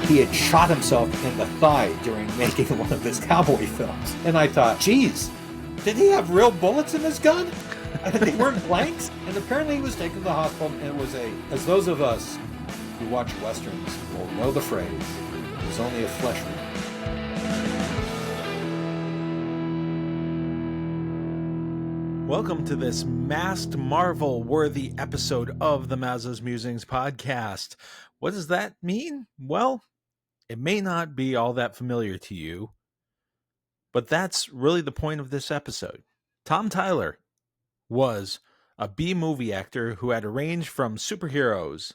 he had shot himself in the thigh during making one of his cowboy films. And I thought, geez, did he have real bullets in his gun? And they weren't blanks? And apparently he was taken to the hospital, and it was as those of us who watch Westerns will know the phrase, it was only a flesh wound. Welcome to this masked Marvel-worthy episode of the Mazza's Musings podcast. What does that mean? Well, it may not be all that familiar to you, but that's really the point of this episode. Tom Tyler was a B-movie actor who had a range from superheroes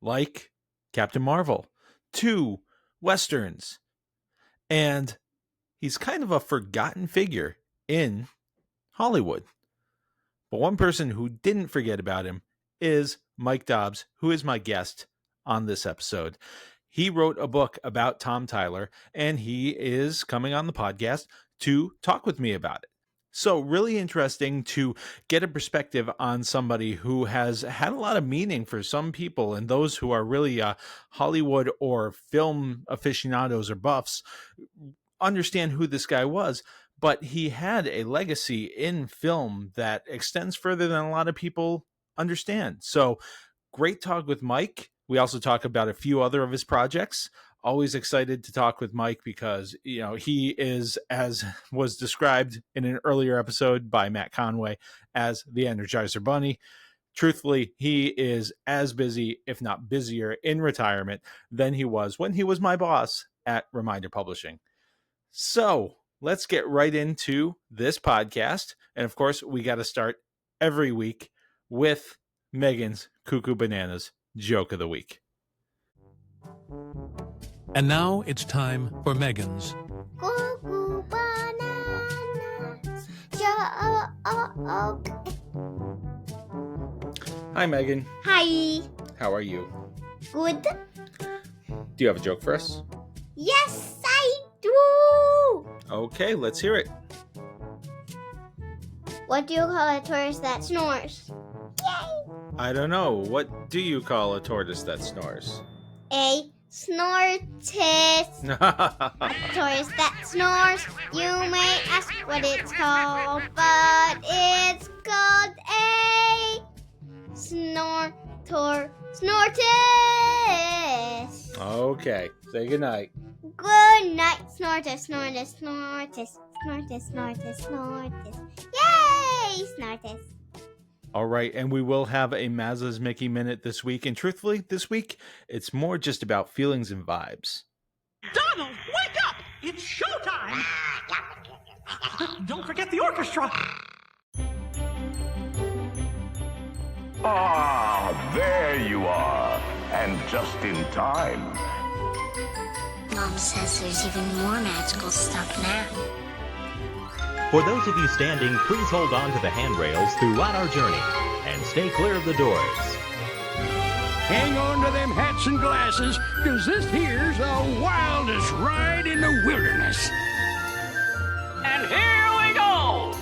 like Captain Marvel to Westerns, and he's kind of a forgotten figure in Hollywood. But one person who didn't forget about him is Mike Dobbs, who is my guest on this episode. He wrote a book about Tom Tyler, and he is coming on the podcast to talk with me about it. So really interesting to get a perspective on somebody who has had a lot of meaning for some people, and those who are really Hollywood or film aficionados or buffs understand who this guy was. But he had a legacy in film that extends further than a lot of people understand. So great talk with Mike. We also talk about a few other of his projects. Always excited to talk with Mike because, you know, he is, as was described in an earlier episode by Matt Conway, as the Energizer Bunny. Truthfully, he is as busy, if not busier, in retirement than he was when he was my boss at Reminder Publishing. So let's get right into this podcast. And of course, we got to start every week with Meghan's Cuckoo Bananas Joke of the Week. And now it's time for Meghan's Cuckoo Bananas Joke. Hi, Meghan. Hi. How are you? Good. Do you have a joke for us? Yes, I do. Okay, let's hear it. What do you call a tortoise that snores? Yay. I don't know. What do you call a tortoise that snores? A snortis. A tortoise that snores. You may ask what it's called, but it's called a snortis. Okay, say goodnight. Good night, snortis, snortis, snortis, snortis, snortis, snortis. Yay, snortis. All right, and we will have a Mazza's Mickey Minute this week. And truthfully, this week, it's more just about feelings and vibes. Donald, wake up! It's showtime! Don't forget the orchestra! Ah, there you are. And just in time. Mom says there's even more magical stuff now. For those of you standing, please hold on to the handrails throughout our journey and stay clear of the doors. Hang on to them hats and glasses, cause this here's the wildest ride in the wilderness. And here we go!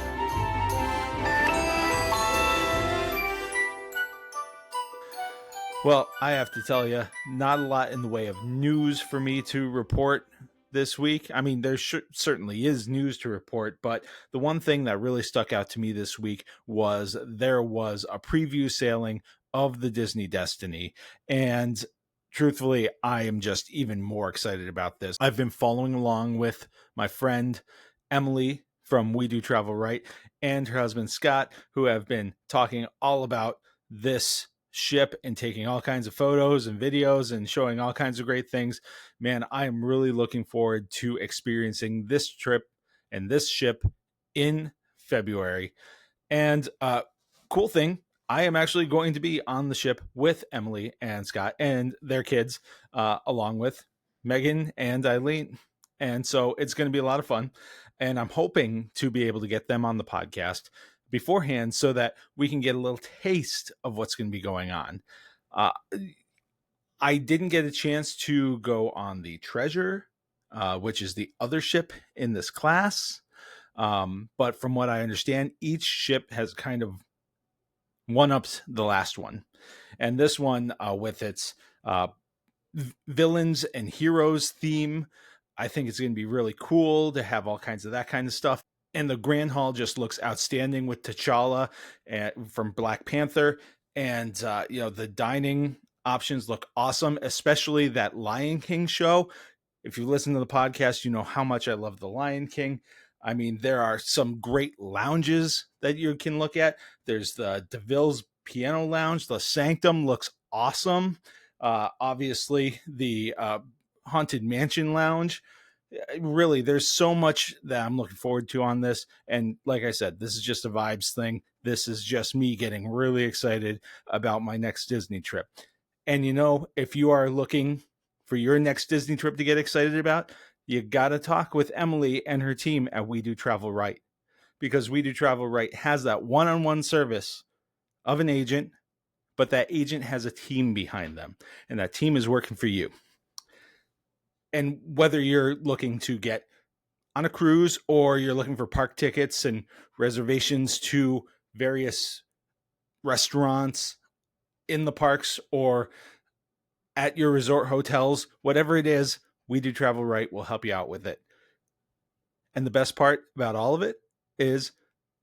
Well, I have to tell you, not a lot in the way of news for me to report this week. I mean, there certainly is news to report, but the one thing that really stuck out to me this week was there was a preview sailing of the Disney Destiny. And truthfully, I am just even more excited about this. I've been following along with my friend Emily from We Do Travel Right and her husband Scott, who have been talking all about this ship and taking all kinds of photos and videos and showing all kinds of great things. Man, I am really looking forward to experiencing this trip and this ship in February. And cool thing, I am actually going to be on the ship with Emily and Scott and their kids, along with Meghan and Eileen. And so it's going to be a lot of fun. And I'm hoping to be able to get them on the podcast beforehand so that we can get a little taste of what's going to be going on. I didn't get a chance to go on the Treasure, which is the other ship in this class. But from what I understand, each ship has kind of one-upped the last one. And this one, with its villains and heroes theme. I think it's going to be really cool to have all kinds of that kind of stuff. And the Grand Hall just looks outstanding with T'Challa from Black Panther. And, the dining options look awesome, especially that Lion King show. If you listen to the podcast, you know how much I love the Lion King. I mean, there are some great lounges that you can look at. There's the DeVille's Piano Lounge. The Sanctum looks awesome. Obviously, the Haunted Mansion Lounge. Really, there's so much that I'm looking forward to on this. And like I said, this is just a vibes thing. This is just me getting really excited about my next Disney trip. And if you are looking for your next Disney trip to get excited about, you got to talk with Emily and her team at We Do Travel Right, because We Do Travel Right has that one-on-one service of an agent, but that agent has a team behind them, and that team is working for you. And whether you're looking to get on a cruise or you're looking for park tickets and reservations to various restaurants in the parks or at your resort hotels, whatever it is, We Do Travel Right will help you out with it. And the best part about all of it is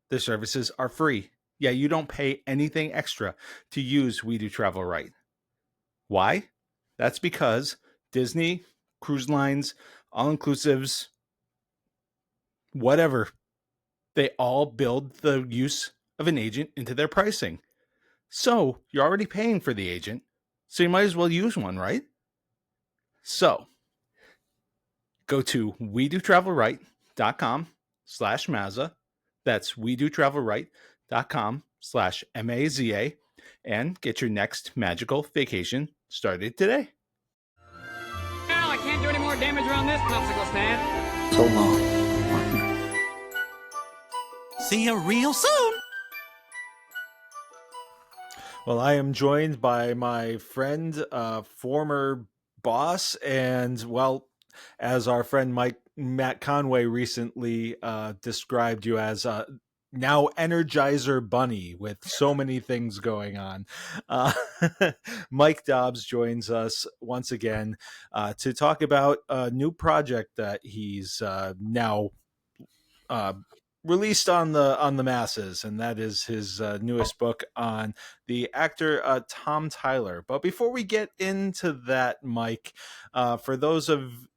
the services are free. Yeah, you don't pay anything extra to use We Do Travel Right. Why? That's because Disney, cruise lines, all-inclusives, whatever, they all build the use of an agent into their pricing. So you're already paying for the agent, so you might as well use one, right? So go to WeDoTravelRight.com/Mazza. That's WeDoTravelRight.com/MAZA, and get your next magical vacation started today. Well, I can't do any more damage around this popsicle stand. So long. See you real soon. Well, I am joined by my friend, former boss, and, well, as our friend Matt Conway recently described you as, now Energizer Bunny with so many things going on. Mike Dobbs joins us once again to talk about a new project that he's now released on the masses, and that is his newest book on the actor Tom Tyler. But before we get into that, Mike, for those in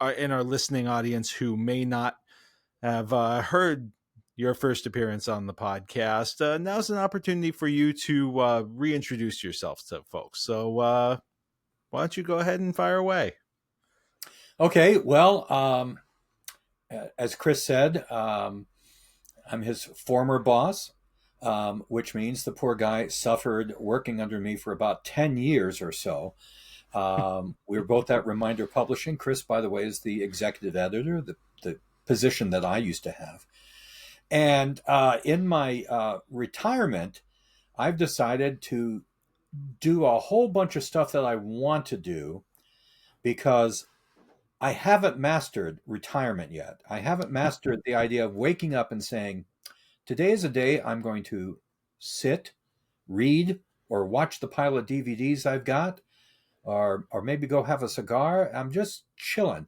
our listening audience who may not have heard your first appearance on the podcast, now's an opportunity for you to reintroduce yourself to folks. So why don't you go ahead and fire away? Okay, well, as Chris said, I'm his former boss, which means the poor guy suffered working under me for about 10 years or so. We were both at Reminder Publishing. Chris, by the way, is the executive editor, the position that I used to have. And in my retirement, I've decided to do a whole bunch of stuff that I want to do because I haven't mastered retirement yet. I haven't mastered the idea of waking up and saying, today is a day I'm going to sit, read, or watch the pile of DVDs I've got, or maybe go have a cigar. I'm just chilling.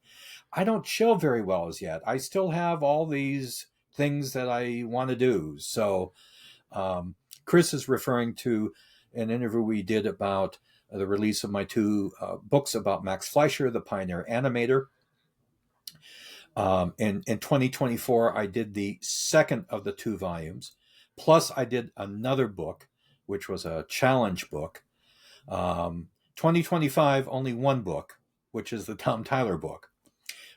I don't chill very well as yet. I still have all these things that I want to do. So Chris is referring to an interview we did about the release of my two books about Max Fleischer, the pioneer animator. In 2024, I did the second of the 2 volumes. Plus, I did another book, which was a challenge book. 2025, only one book, which is the Tom Tyler book.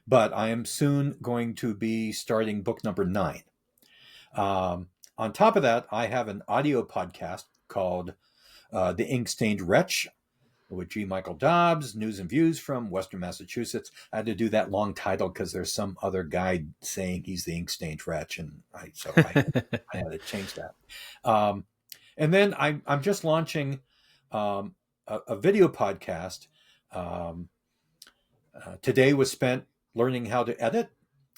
But I am soon going to be starting book number 9. On top of that, I have an audio podcast called The Ink-Stained Wretch with G. Michael Dobbs, news and views from Western Massachusetts. I had to do that long title because there's some other guy saying he's the Ink-Stained Wretch, and I had to change that. And then I'm just launching a video podcast. Today was spent learning how to edit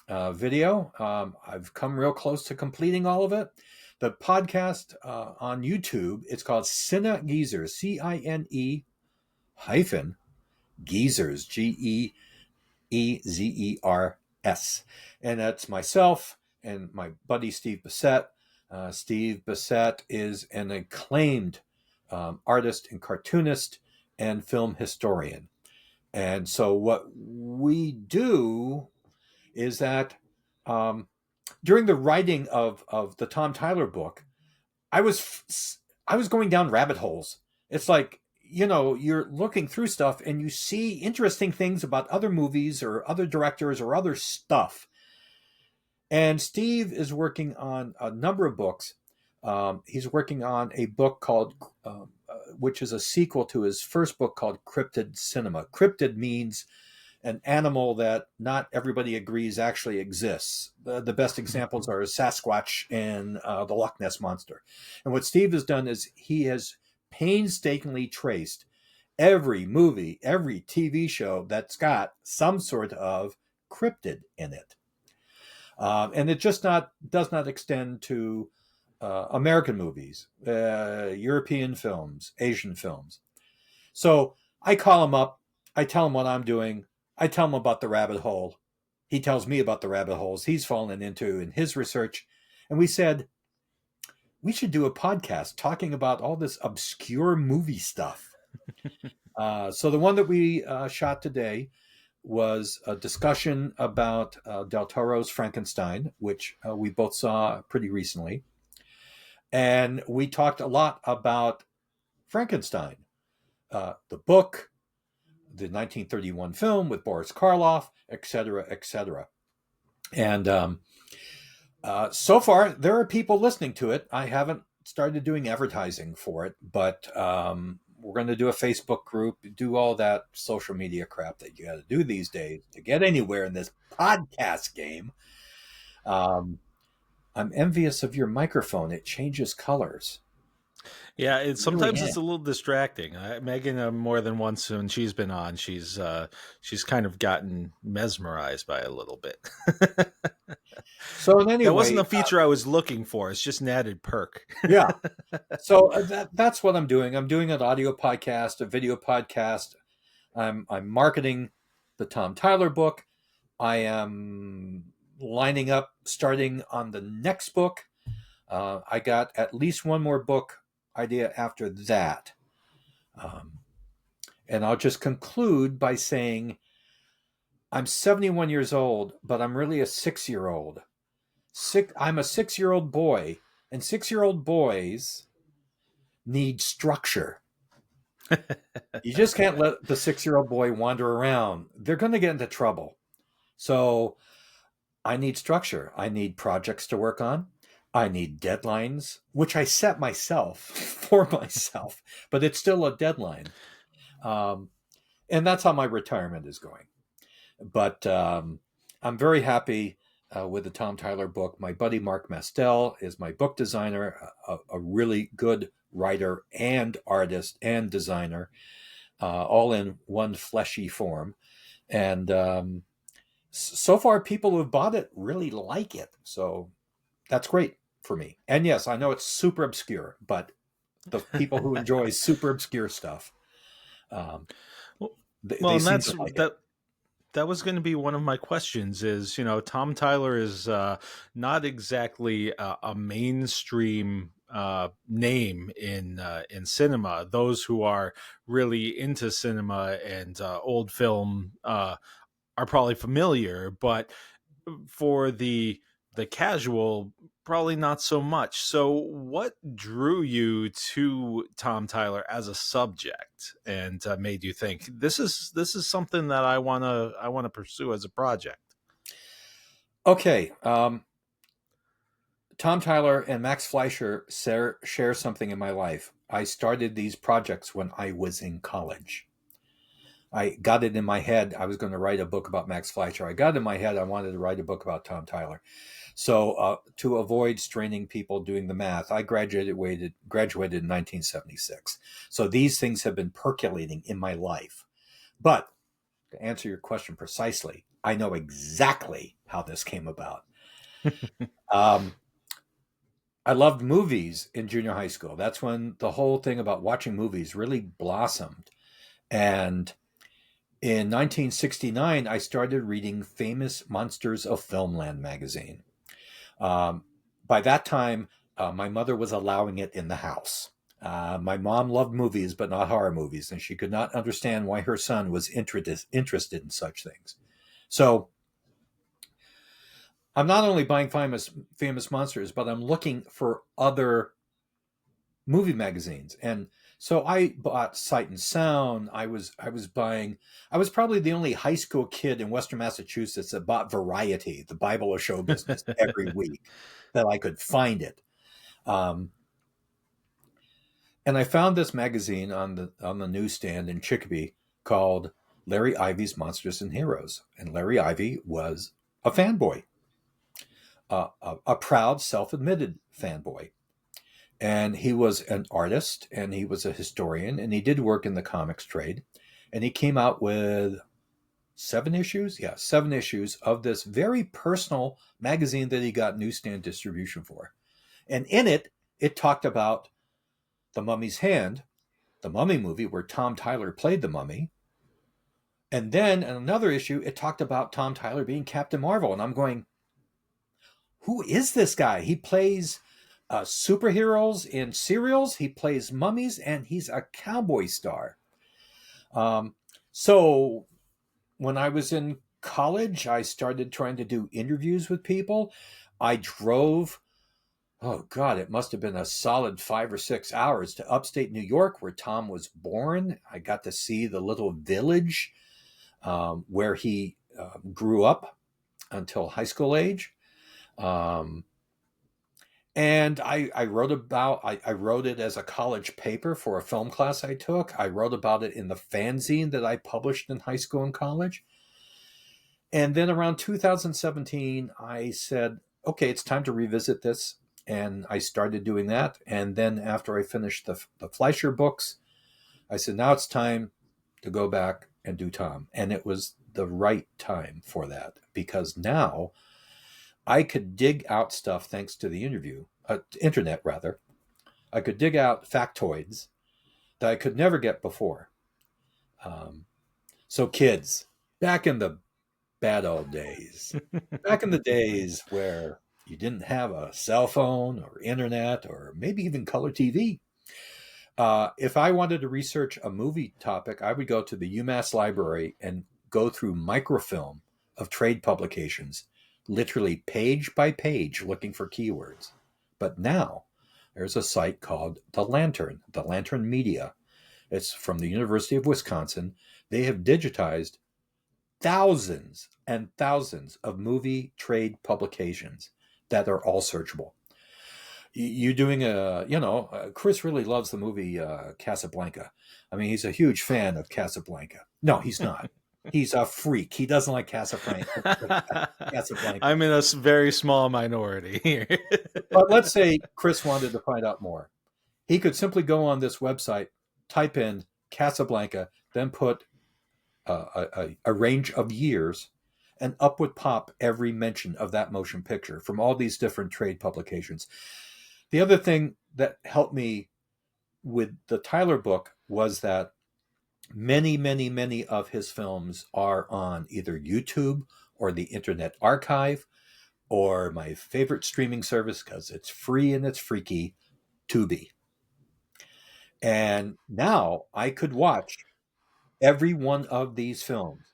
video. I've come real close to completing all of it. The podcast on YouTube, it's called Cine Geezer, CINE Geezers, Geezers. And that's myself and my buddy Steve Bissett. Steve Bissett is an acclaimed artist and cartoonist and film historian. And so what we do is that during the writing of the Tom Tyler book, I was going down rabbit holes. It's like, you're looking through stuff and you see interesting things about other movies or other directors or other stuff. And Steve is working on a number of books. He's working on a book called, which is a sequel to his first book called Cryptid Cinema. Cryptid means an animal that not everybody agrees actually exists. The best examples are Sasquatch and the Loch Ness Monster. And what Steve has done is he has painstakingly traced every movie, every TV show that's got some sort of cryptid in it. And it just does not extend to American movies, European films, Asian films. So I call him up. I tell him what I'm doing. I tell him about the rabbit hole. He tells me about the rabbit holes he's fallen into in his research. And we said, we should do a podcast talking about all this obscure movie stuff. So the one that we shot today was a discussion about Del Toro's Frankenstein, which we both saw pretty recently. And we talked a lot about Frankenstein, the book, the 1931 film with Boris Karloff, et cetera, et cetera. And so far, there are people listening to it. I haven't started doing advertising for it, but we're going to do a Facebook group, do all that social media crap that you got to do these days to get anywhere in this podcast game. I'm envious of your microphone. It changes colors. Yeah, sometimes it's a little distracting. Meghan, more than once when she's been on, she's kind of gotten mesmerized by it a little bit. So anyway, that wasn't the feature I was looking for. It's just an added perk. Yeah. So that's what I'm doing. I'm doing an audio podcast, a video podcast. I'm marketing the Tom Tyler book. I am lining up, starting on the next book. I got at least one more book idea after that. And I'll just conclude by saying I'm 71 years old, but I'm really a 6-year-old. I'm a 6-year-old boy, and 6-year-old boys need structure. You just can't let the 6-year-old boy wander around. They're going to get into trouble. So I need structure. I need projects to work on. I need deadlines, which I set myself for myself, but it's still a deadline. And that's how my retirement is going. But I'm very happy with the Tom Tyler book. My buddy Mark Mastel is my book designer, a really good writer and artist and designer, all in one fleshy form. And so far, people who have bought it really like it. So that's great for me. And yes, I know it's super obscure, but the people who enjoy super obscure stuff, they seem to like it. That was going to be one of my questions is, Tom Tyler is not exactly a mainstream name in cinema. Those who are really into cinema and old film are probably familiar, but for the casual, probably not so much. So what drew you to Tom Tyler as a subject and made you think this is something that I want to pursue as a project? Okay. Tom Tyler and Max Fleischer share something in my life. I started these projects when I was in college. I got it in my head I was going to write a book about Max Fleischer. I got it in my head I wanted to write a book about Tom Tyler. So to avoid straining people doing the math, I graduated in 1976. So these things have been percolating in my life. But to answer your question precisely, I know exactly how this came about. I loved movies in junior high school. That's when the whole thing about watching movies really blossomed. And In 1969, I started reading Famous Monsters of Filmland magazine. By that time, my mother was allowing it in the house. My mom loved movies, but not horror movies, and she could not understand why her son was interested in such things. So I'm not only buying famous monsters, but I'm looking for other movie magazines. And so I bought Sight and Sound. I was probably the only high school kid in Western Massachusetts that bought Variety, the Bible of show business, every week that I could find it. And I found this magazine on the newsstand in Chicopee called Larry Ivy's Monsters and Heroes. And Larry Ivy was a fanboy, a proud, self-admitted fanboy. And he was an artist, and he was a historian, and he did work in the comics trade. And he came out with 7 issues? Yeah, 7 issues of this very personal magazine that he got newsstand distribution for. And in it, it talked about The Mummy's Hand, the Mummy movie where Tom Tyler played the mummy. And then in another issue, it talked about Tom Tyler being Captain Marvel. And I'm going, who is this guy? He plays superheroes in serials, he plays mummies, and he's a cowboy star. So when I was in college, I started trying to do interviews with people. I drove, oh God, it must have been a solid 5 or 6 hours to upstate New York where Tom was born. I got to see the little village where he grew up until high school age. And I wrote it as a college paper for a film class I took. I wrote about it in the fanzine that I published in high school and college. And then around 2017, I said, okay, it's time to revisit this. And I started doing that. And then after I finished the Fleischer books, I said, now it's time to go back and do Tom. And it was the right time for that, because now I could dig out stuff thanks to the internet rather. I could dig out factoids that I could never get before. So kids, back in the bad old days, back in the days where you didn't have a cell phone or internet or maybe even color TV, if I wanted to research a movie topic, I would go to the UMass library and go through microfilm of trade publications, literally page by page, looking for keywords. But now there's a site called The Lantern Media. It's from the University of Wisconsin. They have digitized thousands and thousands of movie trade publications that are all searchable. You doing Chris really loves the movie Casablanca. I mean, he's a huge fan of Casablanca. No, he's not. He's a freak. He doesn't like Casablanca. I'm in a very small minority here. But let's say Chris wanted to find out more. He could simply go on this website, type in Casablanca, then put a range of years, and up would pop every mention of that motion picture from all these different trade publications. The other thing that helped me with the Tyler book was that many, many, many of his films are on either YouTube or the Internet Archive or my favorite streaming service, because it's free and it's freaky, Tubi. And now I could watch every one of these films.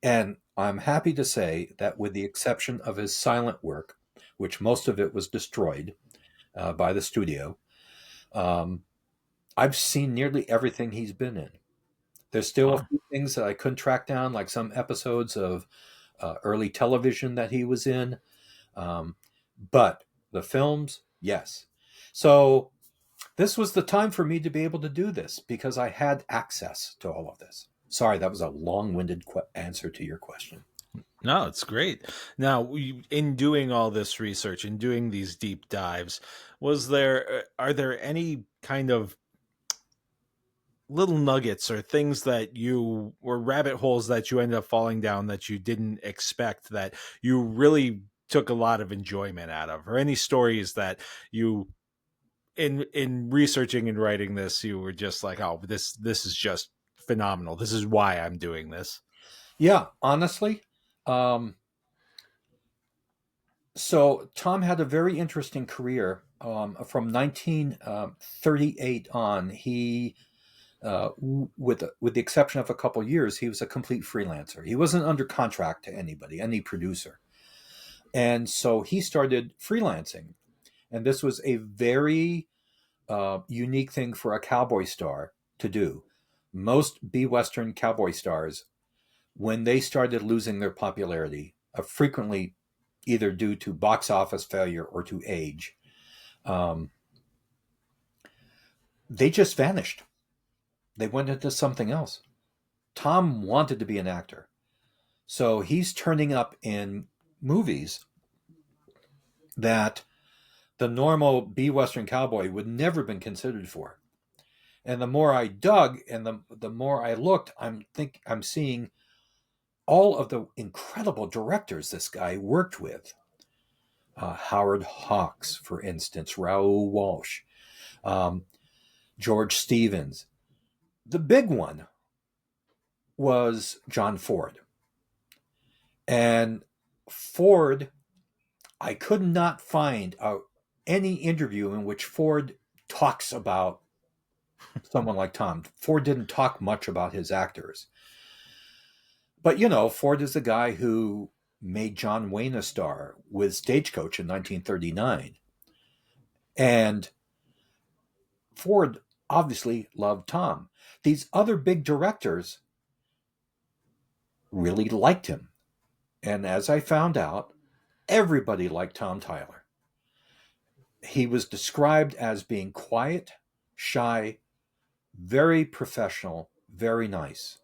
And I'm happy to say that with the exception of his silent work, which most of it was destroyed by the studio, I've seen nearly everything he's been in. There's still a few things that I couldn't track down, like some episodes of early television that he was in. But the films, yes. So this was the time for me to be able to do this because I had access to all of this. Sorry, that was a long-winded answer to your question. No, it's great. Now, in doing all this research and doing these deep dives, are there any kind of little nuggets or things that or rabbit holes that you ended up falling down that you didn't expect, that you really took a lot of enjoyment out of, or any stories that you, in researching and writing this, you were just like, oh, this is just phenomenal. This is why I'm doing this. Yeah, honestly. So Tom had a very interesting career. From 1938 on, he, with the exception of a couple years, he was a complete freelancer. He wasn't under contract to anybody, any producer. And so he started freelancing. And this was a very unique thing for a cowboy star to do. Most B-Western cowboy stars, when they started losing their popularity, frequently either due to box office failure or to age, they just vanished. They went into something else. Tom wanted to be an actor. So he's turning up in movies that the normal B-Western cowboy would never have been considered for. And the more I dug and the more I looked, I'm seeing all of the incredible directors this guy worked with. Howard Hawks, for instance, Raoul Walsh, George Stevens. The big one was John Ford. And Ford, I could not find any interview in which Ford talks about someone like Tom. Ford didn't talk much about his actors. But, Ford is the guy who made John Wayne a star with Stagecoach in 1939. And Ford obviously loved Tom. These other big directors really liked him. And as I found out, everybody liked Tom Tyler. He was described as being quiet, shy, very professional, very nice.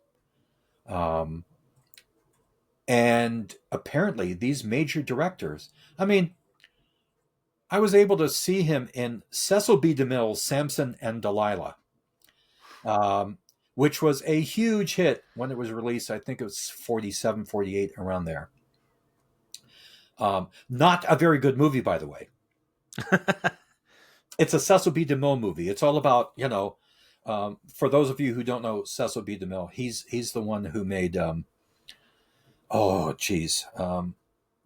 And apparently these major directors, I was able to see him in Cecil B. DeMille's Samson and Delilah, which was a huge hit when it was released. I think it was 47, 48, around there. Not a very good movie, by the way. It's a Cecil B. DeMille movie. It's all about, for those of you who don't know Cecil B. DeMille, he's the one who made...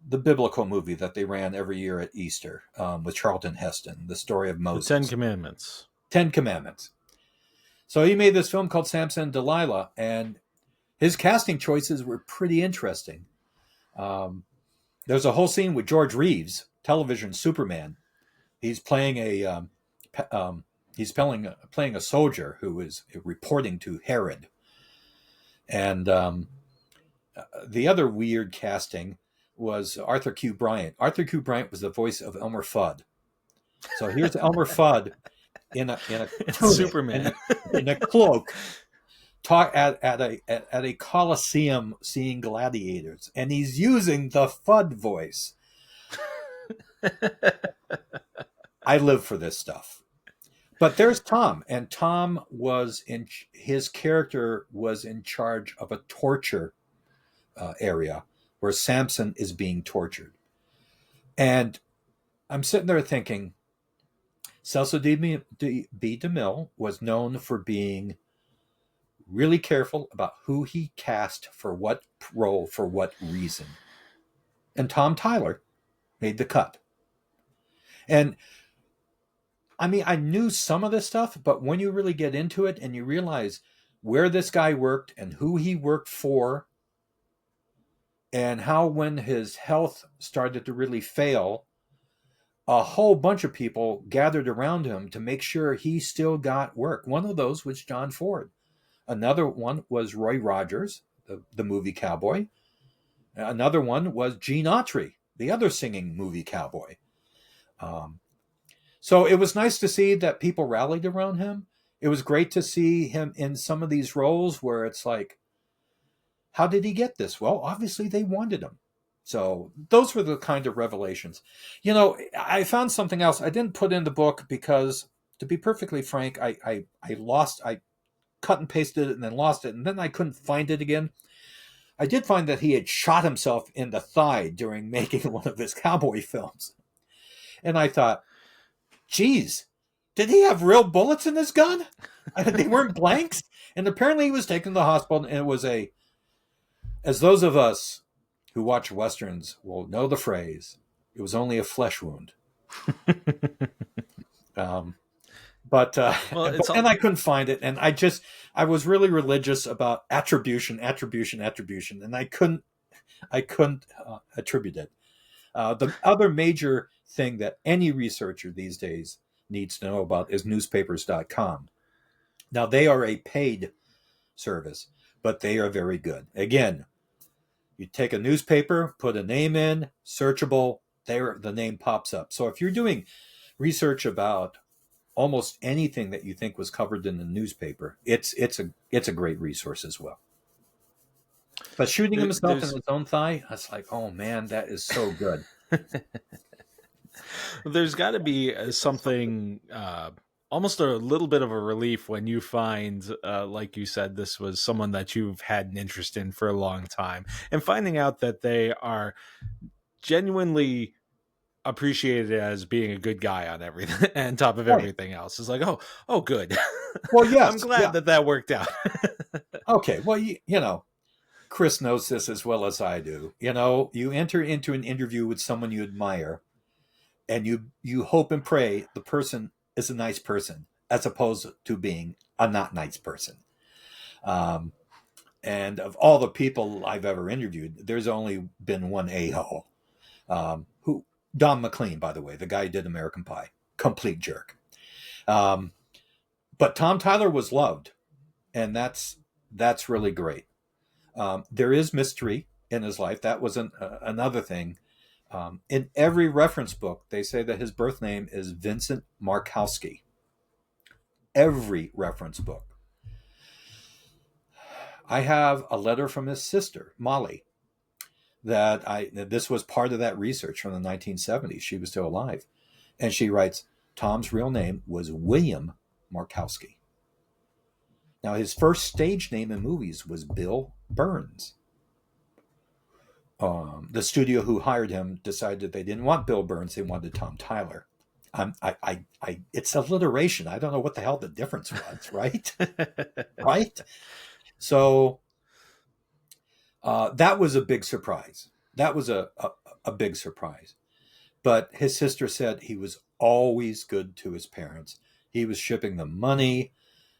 the biblical movie that they ran every year at Easter with Charlton Heston, the story of Moses. The Ten Commandments. 10 Commandments. So he made this film called Samson and Delilah, and his casting choices were pretty interesting. There's a whole scene with George Reeves, television Superman. He's playing playing a soldier who is reporting to Herod. And the other weird casting was Arthur Q. Bryant. Arthur Q. Bryant was the voice of Elmer Fudd. So here's Elmer Fudd in a Superman in a cloak, talk at a coliseum seeing gladiators, and he's using the Fudd voice. I live for this stuff. But there's Tom, and Tom his character was in charge of a torture area where Samson is being tortured. And I'm sitting there thinking, Cecil B. DeMille was known for being really careful about who he cast for what role, for what reason. And Tom Tyler made the cut. And I knew some of this stuff, but when you really get into it and you realize where this guy worked and who he worked for, and how when his health started to really fail, a whole bunch of people gathered around him to make sure he still got work. One of those was John Ford. Another one was Roy Rogers, the movie Cowboy. Another one was Gene Autry, the other singing movie Cowboy. So it was nice to see that people rallied around him. It was great to see him in some of these roles where it's like, how did he get this? Well, obviously they wanted him. So those were the kind of revelations. I found something else I didn't put in the book because, to be perfectly frank, I cut and pasted it and then lost it, and then I couldn't find it again. I did find that he had shot himself in the thigh during making one of his cowboy films. And I thought, geez, did he have real bullets in his gun? They weren't blanks? And apparently he was taken to the hospital, and it was as those of us who watch Westerns will know the phrase, it was only a flesh wound. And I couldn't find it. And I was really religious about attribution. And I couldn't attribute it. The other major thing that any researcher these days needs to know about is newspapers.com. Now, they are a paid service, but they are very good. Again, you take a newspaper, put a name in, searchable, the name pops up. So if you're doing research about almost anything that you think was covered in the newspaper, it's a great resource as well. But shooting himself in his own thigh, I was like, oh man, that is so good. There's got to be something, almost a little bit of a relief when you find, like you said, this was someone that you've had an interest in for a long time, and finding out that they are genuinely appreciated as being a good guy on everything, on top of everything else. It's like, oh, good. Well, yes, I'm glad that worked out. Okay, well, you know, Chris knows this as well as I do. You know, you enter into an interview with someone you admire, and you hope and pray the person is a nice person, as opposed to being a not nice person. And of all the people I've ever interviewed, there's only been one a-hole. Who Don McLean, by the way, the guy who did American Pie, complete jerk. But Tom Tyler was loved, and that's really great. There is mystery in his life. That was another thing. In every reference book, they say that his birth name is Vincent Markowski. Every reference book. I have a letter from his sister, Molly, this was part of that research from the 1970s. She was still alive. And she writes, Tom's real name was William Markowski. Now, his first stage name in movies was Bill Burns. The studio who hired him decided they didn't want Bill Burns. They wanted Tom Tyler. It's alliteration. I don't know what the hell the difference was, right? Right? So that was a big surprise. That was a big surprise. But his sister said he was always good to his parents. He was shipping them money.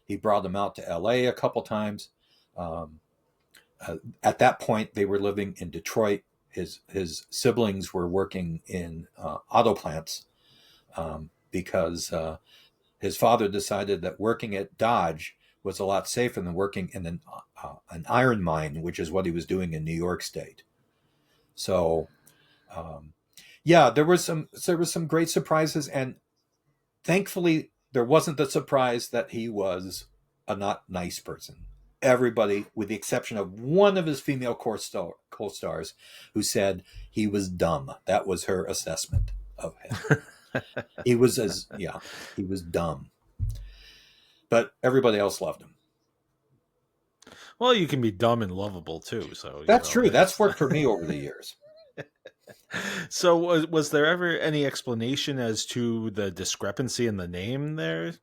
He brought them out to L.A. a couple times. At that point, they were living in Detroit. His siblings were working in auto plants because his father decided that working at Dodge was a lot safer than working in an iron mine, which is what he was doing in New York State. So, there was some great surprises, and thankfully there wasn't the surprise that he was a not nice person. Everybody, with the exception of one of his female co-stars, who said he was dumb. That was her assessment of him. He was dumb. But everybody else loved him. Well, you can be dumb and lovable too. So that's true. That's worked for me over the years. So was there ever any explanation as to the discrepancy in the name there?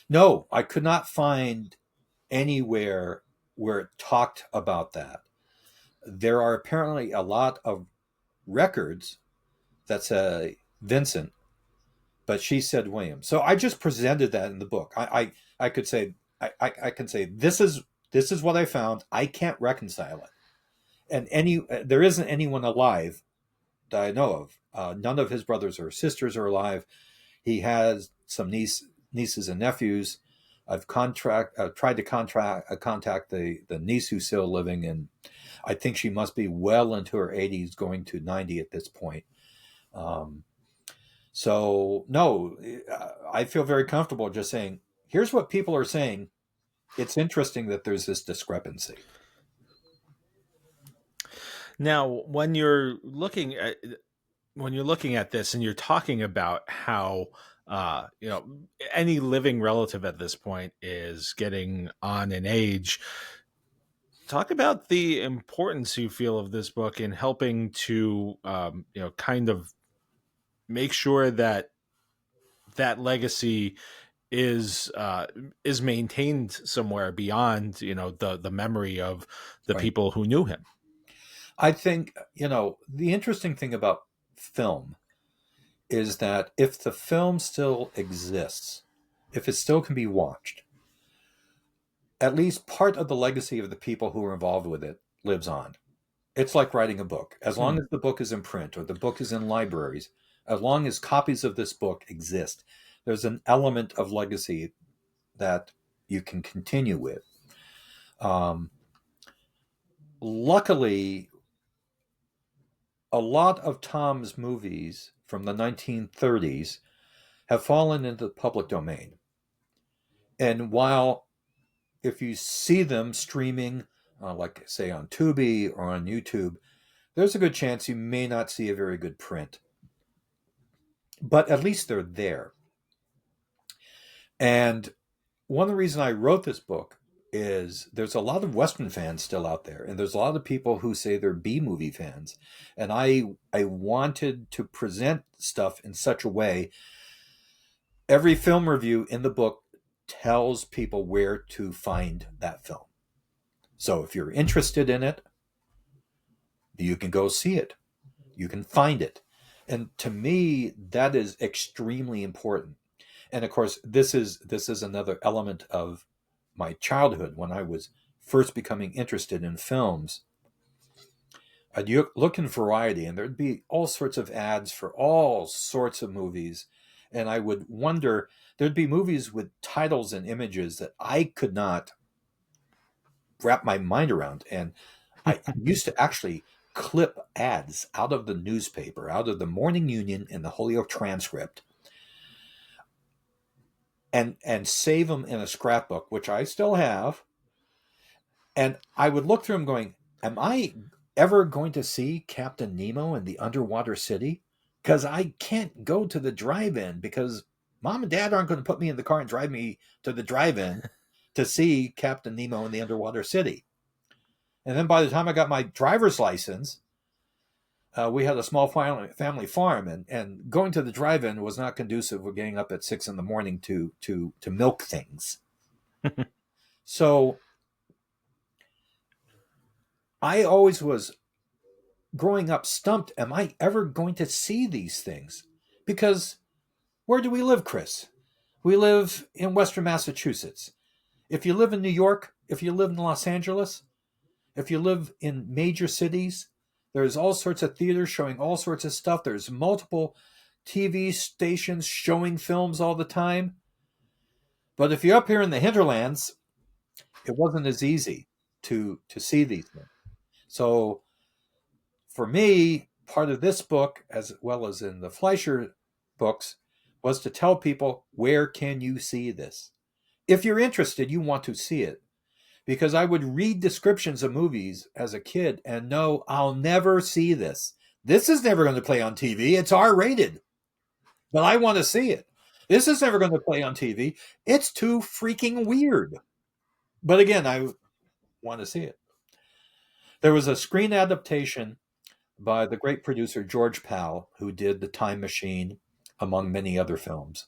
No, I could not find anywhere where it talked about that. There are apparently a lot of records that say Vincent, but she said William. So I just presented that in the book. I could say I can say this is what I found. I can't reconcile it, and there isn't anyone alive that I know of. None of his brothers or sisters are alive. He has some nieces and nephews. I've tried to contact the niece who's still living, and I think she must be well into her 80s, going to 90 at this point. So no, I feel very comfortable just saying, here's what people are saying. It's interesting that there's this discrepancy. Now, when you're looking at this and you're talking about how any living relative at this point is getting on in age, talk about the importance you feel of this book in helping to kind of make sure that legacy is maintained somewhere beyond, the memory of the Right. people who knew him. I think, the interesting thing about film is that if the film still exists, if it still can be watched, at least part of the legacy of the people who were involved with it lives on. It's like writing a book. As long as the book is in print or the book is in libraries, as long as copies of this book exist, there's an element of legacy that you can continue with. Luckily, a lot of Tom's movies from the 1930s have fallen into the public domain. And while if you see them streaming, like say on Tubi or on YouTube, there's a good chance you may not see a very good print. But at least they're there. And one of the reasons I wrote this book is there's a lot of Western fans still out there, and there's a lot of people who say they're B-movie fans. And I wanted to present stuff in such a way. Every film review in the book tells people where to find that film. So if you're interested in it, you can go see it. You can find it. And to me, that is extremely important. And of course, this is another element of my childhood when I was first becoming interested in films. I'd look in Variety, and there'd be all sorts of ads for all sorts of movies. And I would wonder, there'd be movies with titles and images that I could not wrap my mind around. And I used to actually clip ads out of the newspaper, out of the Morning Union and the Holyoke Transcript, and save them in a scrapbook, which I still have. And I would look through them going, am I ever going to see Captain Nemo in the Underwater City? Because I can't go to the drive-in because Mom and Dad aren't going to put me in the car and drive me to the drive-in to see Captain Nemo in the Underwater City. And then by the time I got my driver's license, we had a small family farm, and going to the drive-in was not conducive with getting up at 6 a.m. to milk things. So I always was, growing up, stumped, am I ever going to see these things? Because where do we live, Chris? We live in Western Massachusetts. If you live in New York, if you live in Los Angeles, if you live in major cities, there's all sorts of theaters showing all sorts of stuff. There's multiple TV stations showing films all the time. But if you're up here in the hinterlands, it wasn't as easy to see these things. So for me, part of this book, as well as in the Fleischer books, was to tell people, where can you see this? If you're interested, you want to see it. Because I would read descriptions of movies as a kid and know I'll never see this. This is never going to play on TV. It's R-rated. But I want to see it. This is never going to play on TV. It's too freaking weird. But again, I want to see it. There was a screen adaptation by the great producer George Pal, who did The Time Machine, among many other films.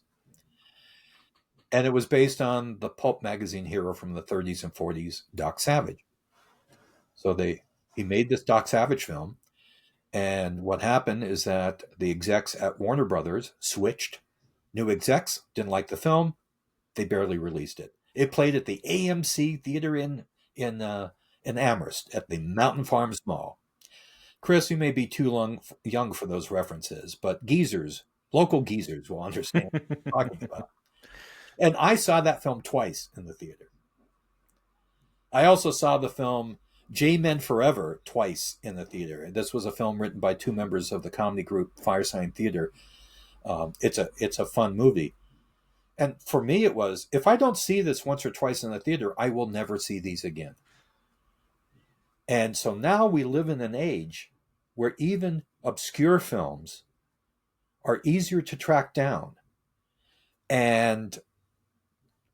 And it was based on the pulp magazine hero from the 30s and 40s, Doc Savage. So he made this Doc Savage film. And what happened is that the execs at Warner Brothers switched. New execs didn't like the film. They barely released it. It played at the AMC Theater in Amherst at the Mountain Farms Mall. Chris, you may be too young for those references, but local geezers will understand what I'm talking about. And I saw that film twice in the theater. I also saw the film J-Men Forever twice in the theater. And this was a film written by two members of the comedy group Firesign Theater. It's a fun movie. And for me, it was, if I don't see this once or twice in the theater, I will never see these again. And so now we live in an age where even obscure films are easier to track down. And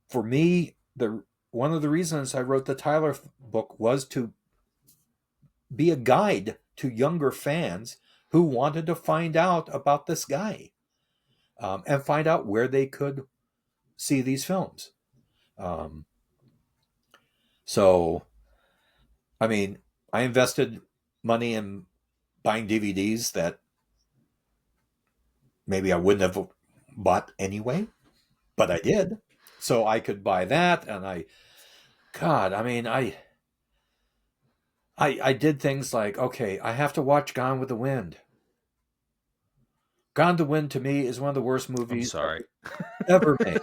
for me, one of the reasons I wrote the Tyler book was to be a guide to younger fans who wanted to find out about this guy, and find out where they could see these films. So, I mean, I invested money in buying DVDs that maybe I wouldn't have bought anyway, but I did. So I could buy that, and I did things like, okay, I have to watch Gone with the Wind. Gone with the Wind to me is one of the worst I'm movies sorry. ever made.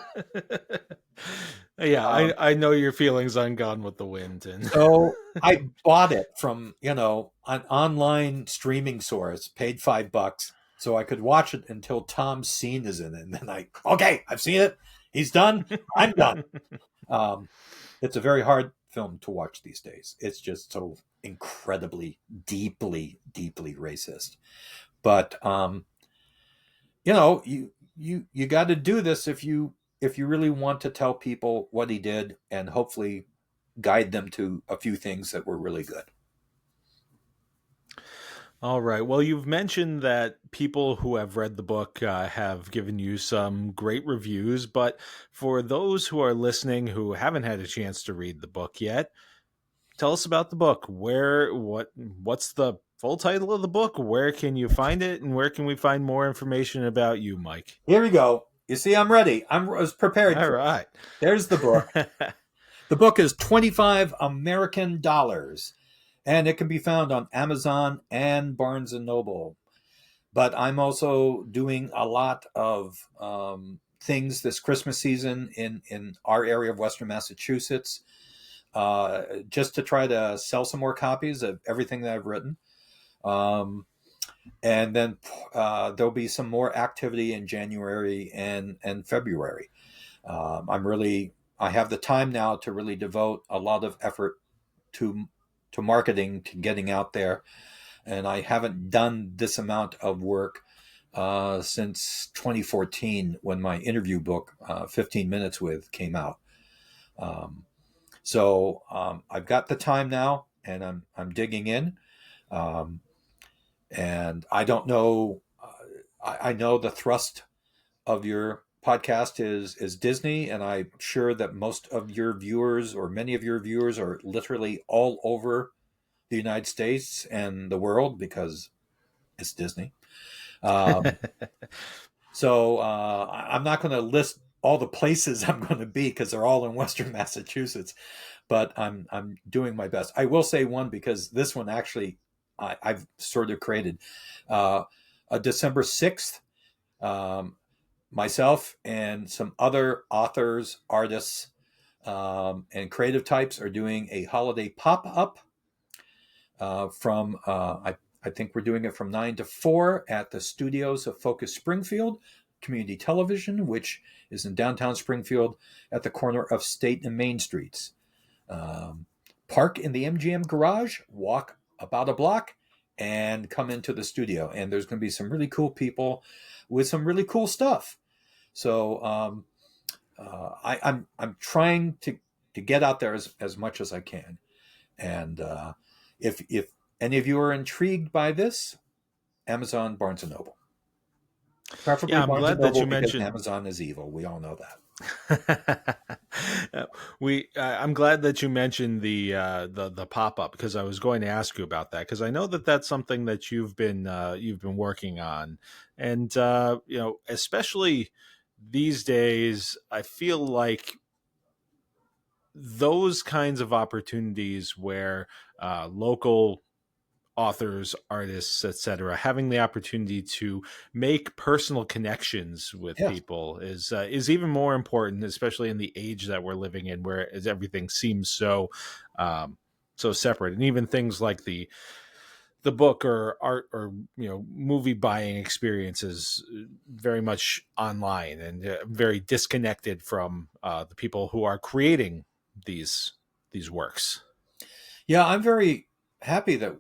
Yeah, I know your feelings on Gone with the Wind. And So I bought it from, an online streaming source, paid $5 so I could watch it until Tom Scene is in it. And then I've seen it. He's done. I'm done. It's a very hard film to watch these days. It's just so incredibly, deeply, deeply racist. But, you got to do this if you really want to tell people what he did and hopefully guide them to a few things that were really good. All right. Well, you've mentioned that people who have read the book have given you some great reviews, but for those who are listening who haven't had a chance to read the book yet, tell us about the book. What's the full title of the book? Where can you find it, and where can we find more information about you, Mike? Here we go. You see, I'm ready. I was prepared. All right. There's the book. The book is $25 American, and it can be found on Amazon and Barnes & Noble. But I'm also doing a lot of things this Christmas season in our area of Western Massachusetts, just to try to sell some more copies of everything that I've written. And then there'll be some more activity in January and February. I have the time now to really devote a lot of effort to marketing, to getting out there. And I haven't done this amount of work since 2014 when my interview book, 15 Minutes With, came out. So I've got the time now, and I'm digging in. And I don't know, I know the thrust of your podcast is Disney, and I'm sure that most of your viewers, or many of your viewers, are literally all over the United States and the world because it's Disney. So I'm not going to list all the places I'm going to be because they're all in Western Massachusetts, but I'm doing my best. I will say one, because this one actually I've sort of created. December 6th, myself and some other authors, artists, and creative types are doing a holiday pop-up from, I think we're doing it from 9 to 4 at the studios of Focus Springfield Community Television, which is in downtown Springfield at the corner of State and Main Streets. Park in the MGM garage, walk about a block, and come into the studio. And there's going to be some really cool people with some really cool stuff. So I'm trying to get out there as much as I can. And if any of you are intrigued by this, Amazon, Barnes & Noble. Preferably I'm Barnes glad & Noble, that you because mentioned Amazon is evil. We all know that. I'm glad that you mentioned the pop-up, because I was going to ask you about that, because I know that that's something that you've been working on, and especially these days, I feel like those kinds of opportunities where local authors, artists, etc., having the opportunity to make personal connections with people is even more important, especially in the age that we're living in, where everything seems so separate, and even things like the book or art or movie buying experiences very much online and very disconnected from the people who are creating these works. Yeah, I'm very happy that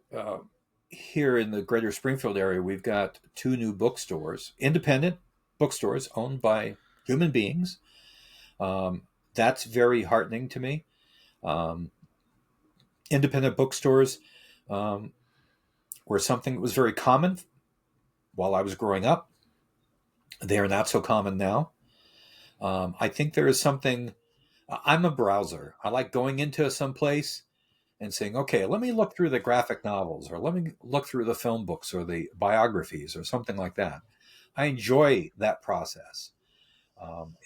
here in the greater Springfield area, we've got 2 new bookstores, independent bookstores owned by human beings. That's very heartening to me. Independent bookstores were something that was very common while I was growing up. They are not so common now. I think there is something. I'm a browser. I like going into some place and saying, okay, let me look through the graphic novels, or let me look through the film books or the biographies or something like that. I enjoy that process.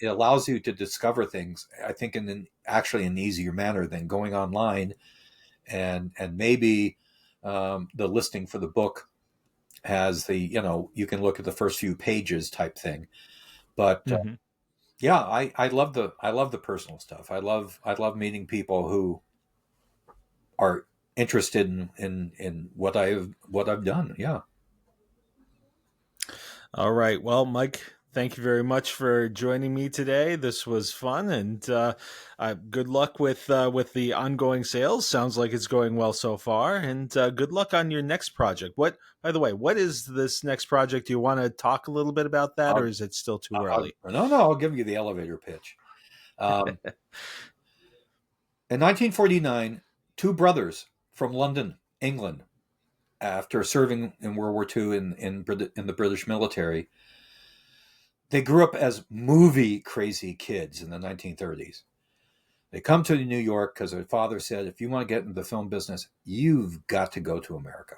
It allows you to discover things, I think, in actually an easier manner than going online and maybe the listing for the book has the, you can look at the first few pages type thing. But yeah, I love the personal stuff. I love meeting people who are interested in what I've done. Yeah. All right. Well, Mike, thank you very much for joining me today. This was fun, and good luck with the ongoing sales. Sounds like it's going well so far, and good luck on your next project. By the way, what is this next project? Do you want to talk a little bit about that, or is it still too early? No, I'll give you the elevator pitch. In 1949, two brothers from London, England, after serving in World War II in the British military, they grew up as movie crazy kids in the 1930s. They come to New York because their father said, if you want to get into the film business, you've got to go to America.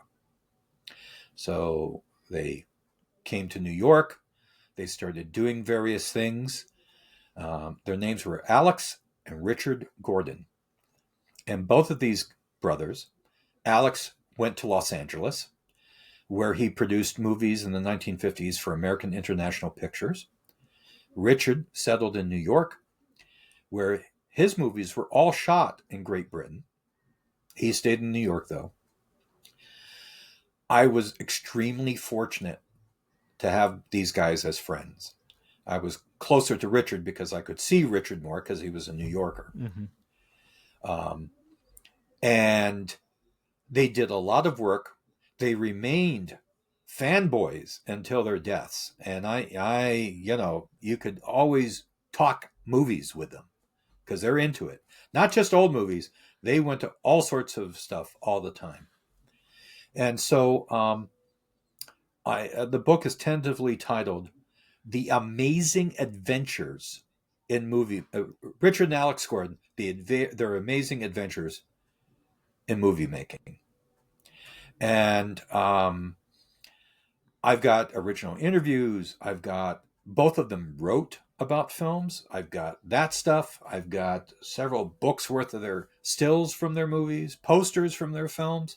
So they came to New York. They started doing various things. Their names were Alex and Richard Gordon. And both of these brothers, Alex went to Los Angeles, where he produced movies in the 1950s for American International Pictures. Richard settled in New York, where his movies were all shot in Great Britain. He stayed in New York, though. I was extremely fortunate to have these guys as friends. I was closer to Richard because I could see Richard more because he was a New Yorker. And they did a lot of work. They remained fanboys until their deaths. And I you could always talk movies with them because they're into it. Not just old movies. They went to all sorts of stuff all the time. And so the book is tentatively titled The Amazing Adventures in Movie. Richard and Alex Gordon, their amazing adventures in movie making. And I've got original interviews. I've got both of them wrote about films. I've got that stuff. I've got several books worth of their stills from their movies, posters from their films.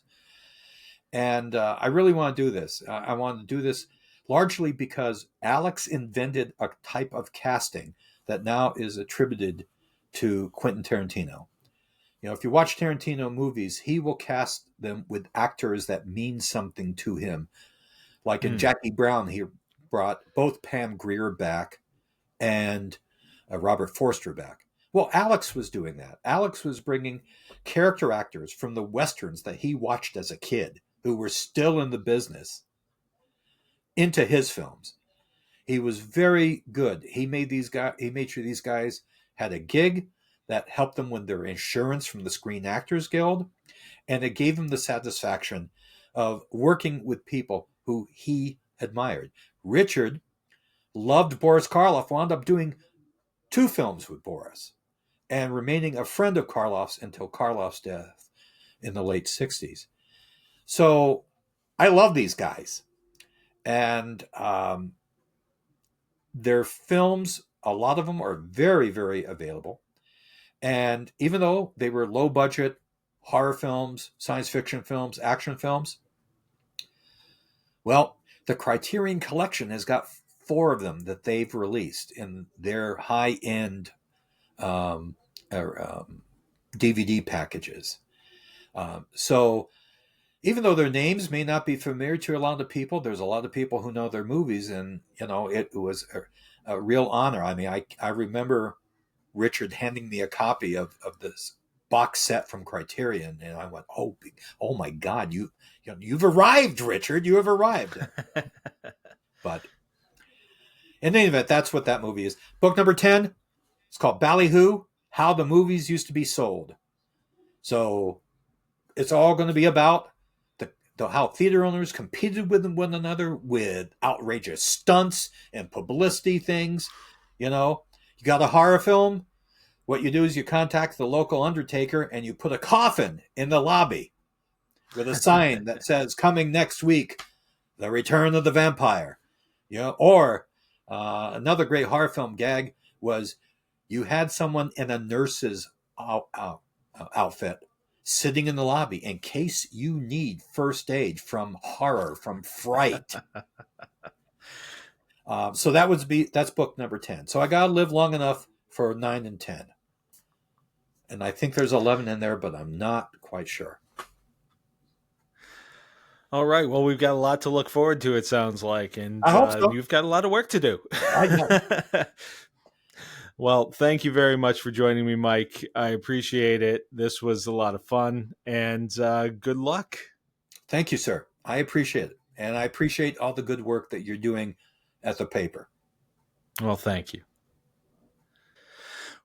And I really want to do this. I want to do this largely because Alex invented a type of casting that now is attributed to Quentin Tarantino. If you watch Tarantino movies, he will cast them with actors that mean something to him. Like in Jackie Brown, he brought both Pam Grier back and Robert Forster back. Well, Alex was doing that. Alex was bringing character actors from the Westerns that he watched as a kid who were still in the business into his films. He was very good. He made sure these guys had a gig that helped them with their insurance from the Screen Actors Guild, and it gave him the satisfaction of working with people who he admired. Richard loved Boris Karloff, wound up doing 2 films with Boris, and remaining a friend of Karloff's until Karloff's death in the late 60s. So I love these guys. And their films, a lot of them are very, very available. And even though they were low budget horror films, science fiction films, action films, well, the Criterion Collection has got 4 of them that they've released in their high-end DVD packages. So even though their names may not be familiar to a lot of people, there's a lot of people who know their movies, and it was a real honor. I mean, I remember Richard handing me a copy of this box set from Criterion, and I went, "Oh my God, you've arrived, Richard! You have arrived." But in any event, that's what that movie is. Book number 10. It's called Ballyhoo: How the Movies Used to Be Sold. So it's all going to be about how theater owners competed with one another with outrageous stunts and publicity things. You got a horror film? What you do is you contact the local undertaker and you put a coffin in the lobby with a sign that says, coming next week, The Return of the Vampire. Or another great horror film gag was you had someone in a nurse's outfit sitting in the lobby in case you need first aid from horror, from fright. So that's book number 10. So I got to live long enough for 9 and 10. And I think there's 11 in there, but I'm not quite sure. All right. Well, we've got a lot to look forward to, it sounds like. And I hope so. You've got a lot of work to do. I know. Well, thank you very much for joining me, Mike. I appreciate it. This was a lot of fun, and good luck. Thank you, sir. I appreciate it. And I appreciate all the good work that you're doing at the paper. Well, thank you.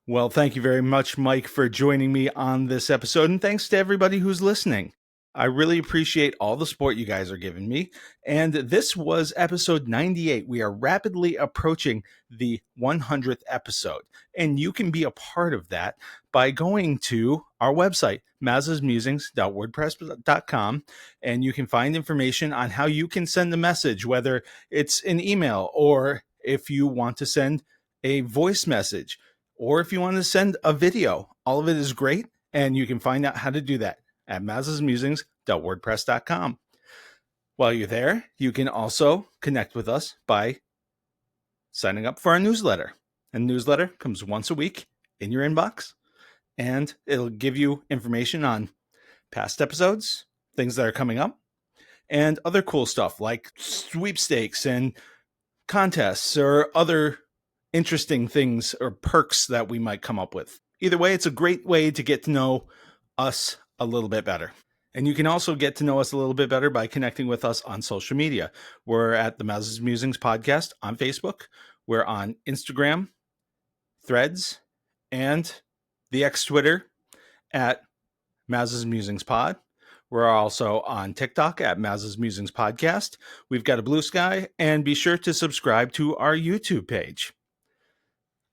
Well, thank you very much, Mike, for joining me on this episode. And thanks to everybody who's listening. I really appreciate all the support you guys are giving me. And this was episode 98. We are rapidly approaching the 100th episode. And you can be a part of that by going to our website, mazasmusings.wordpress.com. And you can find information on how you can send a message, whether it's an email or if you want to send a voice message or if you want to send a video. All of it is great. And you can find out how to do that at mazasmusings.wordpress.com. While you're there, you can also connect with us by signing up for our newsletter. And newsletter comes once a week in your inbox, and it'll give you information on past episodes, things that are coming up, and other cool stuff like sweepstakes and contests or other interesting things or perks that we might come up with. Either way, it's a great way to get to know us a little bit better. And you can also get to know us a little bit better by connecting with us on social media. We're at the Maz's Musings podcast on Facebook. We're on Instagram, Threads, and the X Twitter at Maz's Musings Pod. We're also on TikTok at Maz's Musings Podcast. We've got a Blue Sky, and be sure to subscribe to our YouTube page.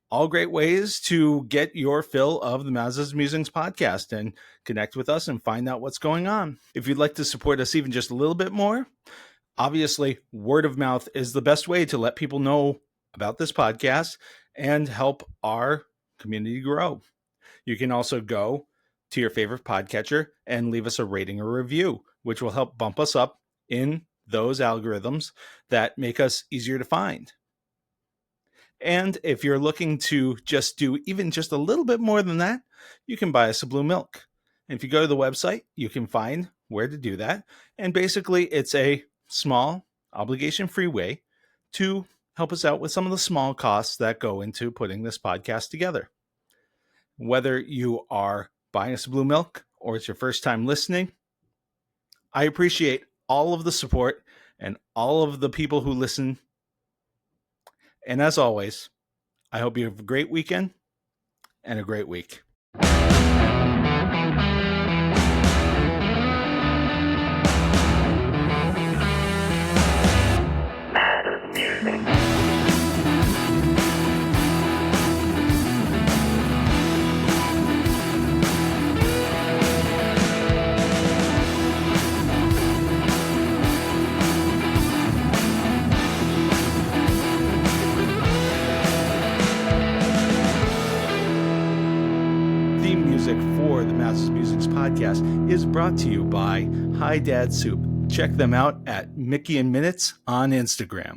All great ways to get your fill of the Maz's Musings podcast and connect with us and find out what's going on. If you'd like to support us even just a little bit more, obviously word of mouth is the best way to let people know about this podcast and help our community grow. You can also go to your favorite podcatcher and leave us a rating or review, which will help bump us up in those algorithms that make us easier to find. And if you're looking to just do even just a little bit more than that, you can buy us a blue milk. And if you go to the website, you can find where to do that. And basically, it's a small, obligation-free way to help us out with some of the small costs that go into putting this podcast together. Whether you are buying us a blue milk or it's your first time listening, I appreciate all of the support and all of the people who listen. And as always, I hope you have a great weekend and a great week. For the Maz's Musings podcast is brought to you by Hi Dad Soup. Check them out at Mickey and Minutes on Instagram.